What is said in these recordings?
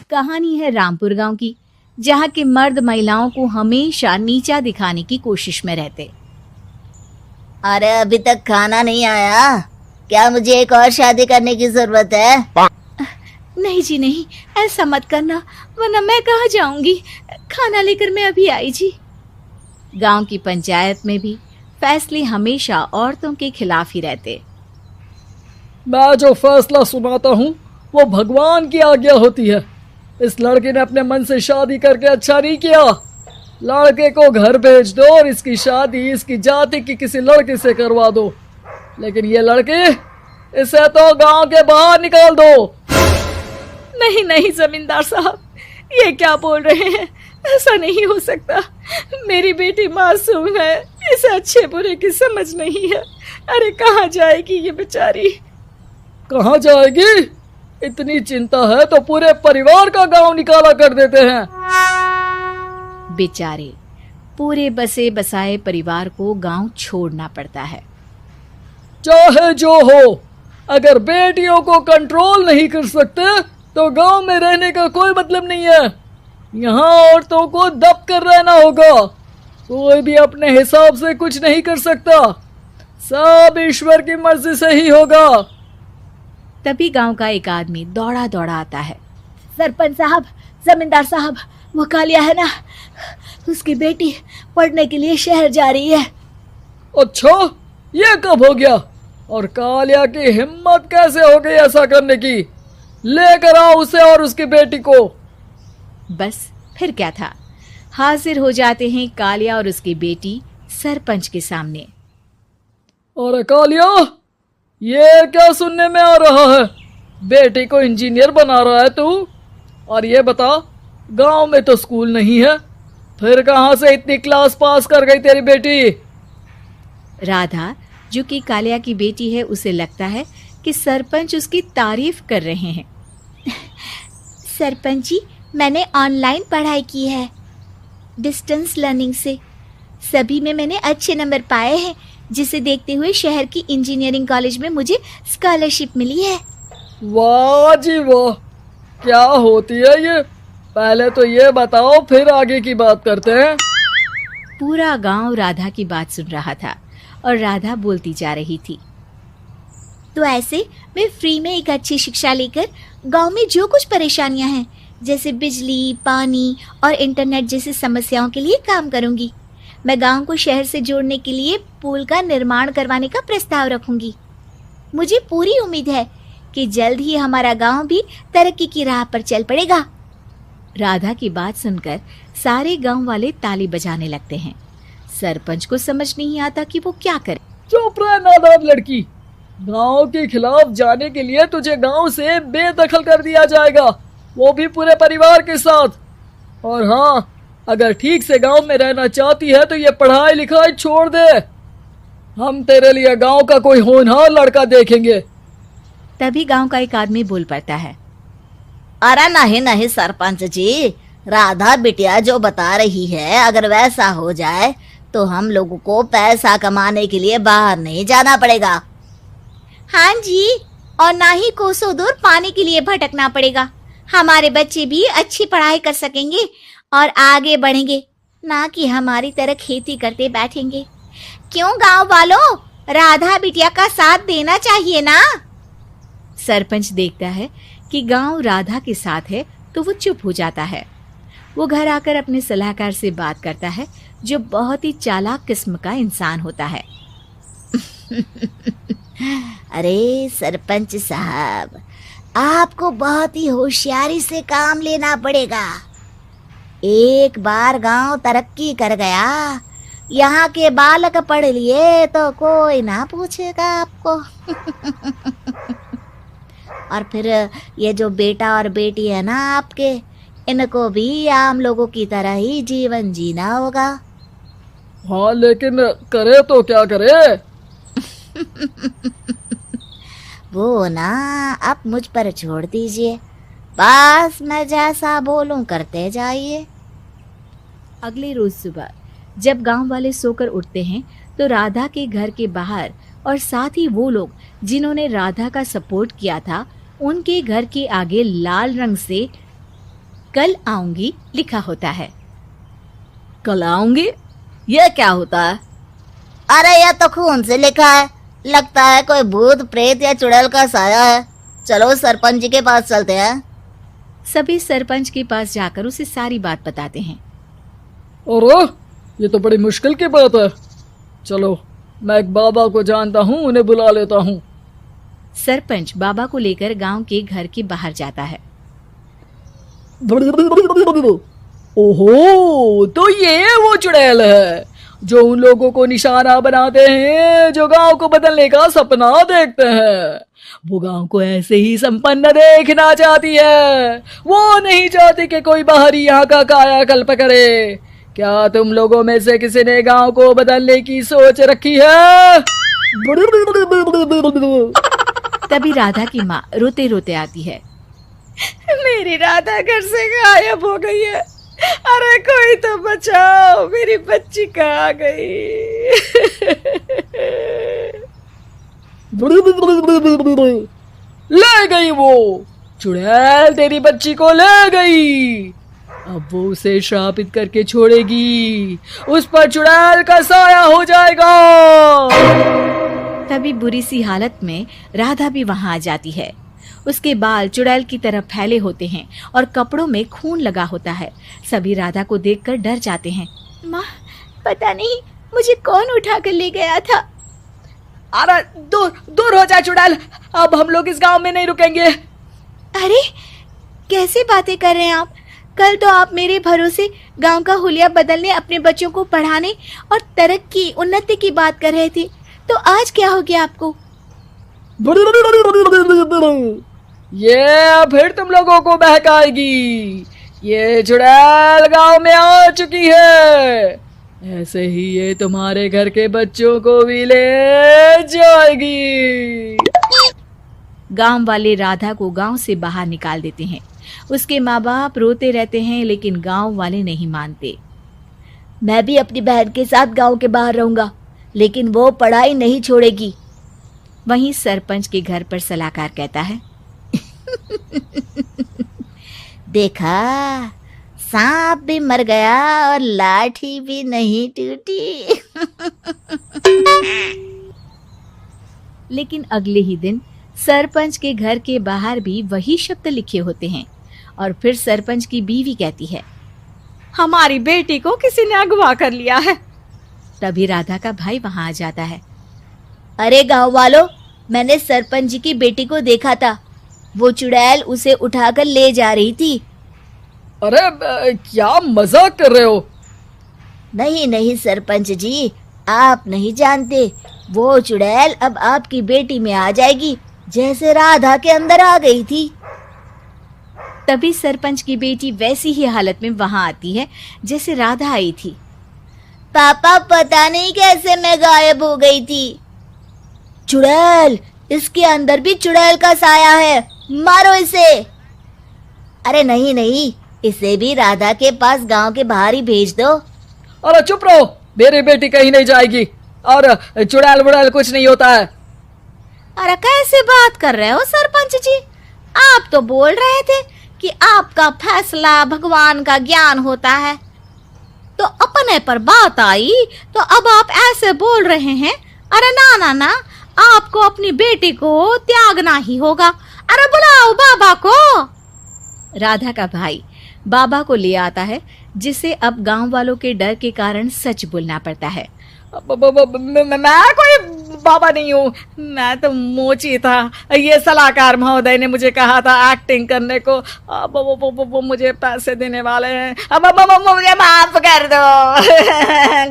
कहानी है रामपुर गांव की, जहां के मर्द महिलाओं को हमेशा नीचा दिखाने की कोशिश में रहते। अरे अभी तक खाना नहीं आया, क्या मुझे एक और शादी करने की जरूरत है? नहीं जी नहीं, ऐसा मत करना, वरना मैं कहाँ जाऊंगी। खाना लेकर मैं अभी आई जी। गांव की पंचायत में भी फैसले हमेशा औरतों के खिलाफ ही रहते। मैं जो फैसला सुनाता हूँ वो भगवान की आज्ञा होती है। इस लड़के ने अपने मन से शादी करके अच्छा नहीं किया। लड़के को घर भेज दो और इसकी शादी इसकी जाति की किसी लड़के से करवा दो, लेकिन ये लड़के, इसे तो गांव के बाहर निकाल दो। नहीं नहीं जमींदार साहब, ये क्या बोल रहे हैं? ऐसा नहीं हो सकता। मेरी बेटी मासूम है, इसे अच्छे बुरे की समझ नहीं है। अरे कहाँ जाएगी ये बेचारी? कहाँ जाएगी? इतनी चिंता है तो पूरे परिवार का गांव निकाला कर देते हैं। बेचारे पूरे बसे बसाए परिवार को गांव छोड़ना पड़ता है। चाहे जो हो, अगर बेटियों को कंट्रोल नहीं कर सकते तो गांव में रहने का कोई मतलब नहीं है। यहाँ औरतों को दब कर रहना होगा। कोई भी अपने हिसाब से कुछ नहीं कर सकता, सब ईश्वर की मर्जी से ही होगा। तभी गांव का एक आदमी दौड़ा दौड़ा आता है। सरपंच साहब, जमींदार साहब, वो कालिया है ना, उसकी बेटी पढ़ने के लिए शहर जा रही है। अच्छा, ये कब हो गया? और कालिया की हिम्मत कैसे हो गई ऐसा करने की? लेकर आओ उसे और उसकी बेटी को। बस फिर क्या था, हाजिर हो जाते हैं कालिया और उसकी बेटी सरपंच के सामने। अरे कालिया, ये क्या सुनने में आ रहा है? बेटी को इंजीनियर बना रहा है तू? और ये बता, गांव में तो स्कूल नहीं है, फिर कहां से इतनी क्लास पास कर गई तेरी बेटी? राधा, जो कि कालिया की बेटी है, उसे लगता है कि सरपंच उसकी तारीफ कर रहे हैं। सरपंच जी, मैंने ऑनलाइन पढ़ाई की है, डिस्टेंस लर्निंग से। सभी में मैंने अच्छे नंबर पाए हैं, जिसे देखते हुए शहर की इंजीनियरिंग कॉलेज में मुझे स्कॉलरशिप मिली है। वाह जी वाह, क्या होती है ये? पहले तो ये बताओ, फिर आगे की बात करते हैं। पूरा गांव राधा की बात सुन रहा था और राधा बोलती जा रही थी। तो ऐसे मैं फ्री में एक अच्छी शिक्षा लेकर गांव में जो कुछ परेशानियां हैं, जैसे बिजली, पानी और इंटरनेट जैसी समस्याओं के लिए काम करूंगी। मैं गांव को शहर से जोड़ने के लिए पुल का निर्माण करवाने का प्रस्ताव रखूंगी। मुझे पूरी उम्मीद है कि जल्द ही हमारा गांव भी तरक्की की राह पर चल पड़ेगा। राधा की बात सुनकर सारे गांव वाले ताली बजाने लगते हैं। सरपंच को समझ नहीं आता कि वो क्या करे। चुप रह नादान लड़की, गांव के खिलाफ जाने के लिए तुझे गांव से बेदखल कर दिया जाएगा, वो भी पूरे परिवार के साथ। और हाँ, अगर ठीक से गांव में रहना चाहती है तो ये पढ़ाई लिखाई छोड़ दे। हम तेरे लिए गांव का कोई होनहार लड़का देखेंगे। तभी गांव का एक आदमी बोल पड़ता है। अरे नहीं नहीं सरपंच जी, राधा बिटिया जो बता रही है, अगर वैसा हो जाए तो हम लोगों को पैसा कमाने के लिए बाहर नहीं जाना पड़ेगा। हाँ जी, और ना ही कोसों दूर पानी के लिए भटकना पड़ेगा। हमारे बच्चे भी अच्छी पढ़ाई कर सकेंगे और आगे बढ़ेंगे, ना कि हमारी तरह खेती करते बैठेंगे। क्यों गांव वालों, राधा बिटिया का साथ देना चाहिए ना। सरपंच देखता है कि गांव राधा के साथ है तो वो चुप हो जाता है। वो घर आकर अपने सलाहकार से बात करता है, जो बहुत ही चालाक किस्म का इंसान होता है। अरे सरपंच साहब, आपको बहुत ही होशियारी से काम लेना पड़ेगा। एक बार गांव तरक्की कर गया, यहाँ के बालक पढ़ लिए तो कोई ना पूछेगा आपको। और फिर ये जो बेटा और बेटी है ना आपके, इनको भी आम लोगों की तरह ही जीवन जीना होगा। हाँ, लेकिन करे तो क्या करे? वो ना आप मुझ पर छोड़ दीजिए, बस मैं जैसा बोलूं करते जाइए। अगले रोज सुबह जब गांव वाले सोकर उठते हैं तो राधा के घर के बाहर और साथ ही वो लोग जिन्होंने राधा का सपोर्ट किया था, उनके घर के आगे लाल रंग से कल आऊंगी लिखा होता है। कल आऊंगी, यह क्या होता है? अरे यह तो खून से लिखा है, लगता है कोई भूत प्रेत या चुड़ैल का साया है। चलो सरपंच जी के पास चलते हैं। सभी सरपंच के पास जाकर उसे सारी बात बताते हैं। अरे ये तो बड़ी मुश्किल की बात है। चलो मैं एक बाबा को जानता हूँ, उन्हें बुला लेता हूँ। सरपंच बाबा को लेकर गांव के घर के बाहर जाता है। ओहो, तो ये वो चुड़ैल है जो उन लोगों को निशाना बनाते हैं जो गांव को बदलने का सपना देखते हैं। वो गांव को ऐसे ही संपन्न देखना चाहती है, वो नहीं चाहती कि कोई बाहरी यहाँ का कायाकल्प करे। क्या तुम लोगों में से किसी ने गांव को बदलने की सोच रखी है? तभी राधा की माँ रोते रोते आती है। मेरी राधा घर से गायब हो गई है। अरे कोई तो बचाओ, मेरी बच्ची कहाँ गई? ले गई वो चुड़ैल, तेरी बच्ची को ले गई। अब वो उसे श्रापित करके छोड़ेगी, उस पर चुड़ैल का साया हो जाएगा। तभी बुरी सी हालत में राधा भी वहां आ जाती है। उसके बाल चुड़ैल की तरह फैले होते हैं और कपड़ों में खून लगा होता है। सभी राधा को देखकर डर जाते हैं। माँ, पता नहीं मुझे कौन उठा कर ले गया था। अरे दूर दूर हो जा चुड़ैल, अब हम लोग इस गांव में नहीं रुकेंगे। अरे कैसे बातें कर रहे हैं आप? कल तो आप मेरे भरोसे गांव का हुलिया बदलने, अपने बच्चों को पढ़ाने और तरक्की उन्नति की बात कर रहे थे, तो आज क्या हो गया आपको? ये फिर तुम लोगों को बहकाएगी। ये चुड़ैल गांव में आ चुकी है, ऐसे ही ये तुम्हारे घर के बच्चों को भी ले जाएगी। गांव वाले राधा को गांव से बाहर निकाल देते हैं। उसके माँ बाप रोते रहते हैं, लेकिन गांव वाले नहीं मानते। मैं भी अपनी बहन के साथ गांव के बाहर रहूंगा, लेकिन वो पढ़ाई नहीं छोड़ेगी। वहीं सरपंच के घर पर सलाहकार कहता है। देखा, सांप भी मर गया और लाठी भी नहीं टूटी। लेकिन अगले ही दिन सरपंच के घर के बाहर भी वही शब्द लिखे होते हैं। और फिर सरपंच की बीवी कहती है, हमारी बेटी को किसी ने अगवा कर लिया है। तभी राधा का भाई वहां आ जाता है। अरे गांव वालों, मैंने सरपंच जी की बेटी को देखा था। वो चुड़ैल उसे उठाकर ले जा रही थी। अरे क्या मजाक कर रहे हो? नहीं नहीं सरपंच जी, आप नहीं जानते। वो चुड़ैल अब आपकी बेटी में आ जाएगी, जैसे राधा के अंदर आ गई थी। तभी सरपंच की बेटी वैसी ही हालत में वहां आती है जैसे राधा आई थी। पापा, पता नहीं कैसे मैं गायब हो गई थी। चुड़ैल, इसके अंदर भी चुड़ैल का साया है, मारो इसे। अरे नहीं नहीं, इसे भी राधा के पास गांव के बाहर ही भेज दो। अरे चुप रहो, मेरी बेटी कहीं नहीं जाएगी और चुड़ैल बुड़ैल कुछ नहीं होता है। अरे कैसे बात कर रहे हो सरपंच जी? आप तो बोल रहे थे कि आपका फैसला भगवान का ज्ञान होता है, तो अपने पर बात आई तो अब आप ऐसे बोल रहे हैं। अरे ना ना ना, आपको अपनी बेटी को त्यागना ही होगा। अरे बुलाओ बाबा को। राधा का भाई बाबा को ले आता है, जिसे अब गांव वालों के डर के कारण सच बोलना पड़ता है। मैं कोई बाबा नहीं हूँ, मैं तो मोची था। ये सलाहकार महोदय ने मुझे कहा था एक्टिंग करने को। वो मुझे पैसे देने वाले हैं। अब मुझे माफ कर दो।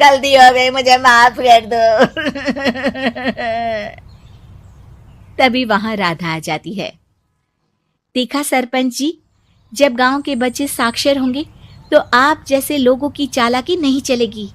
गलती हो गई, मुझे माफ कर दो। तभी वहां राधा आ जाती है। देखा सरपंच जी, जब गांव के बच्चे साक्षर होंगे तो आप जैसे लोगों की चालाकी नहीं चलेगी।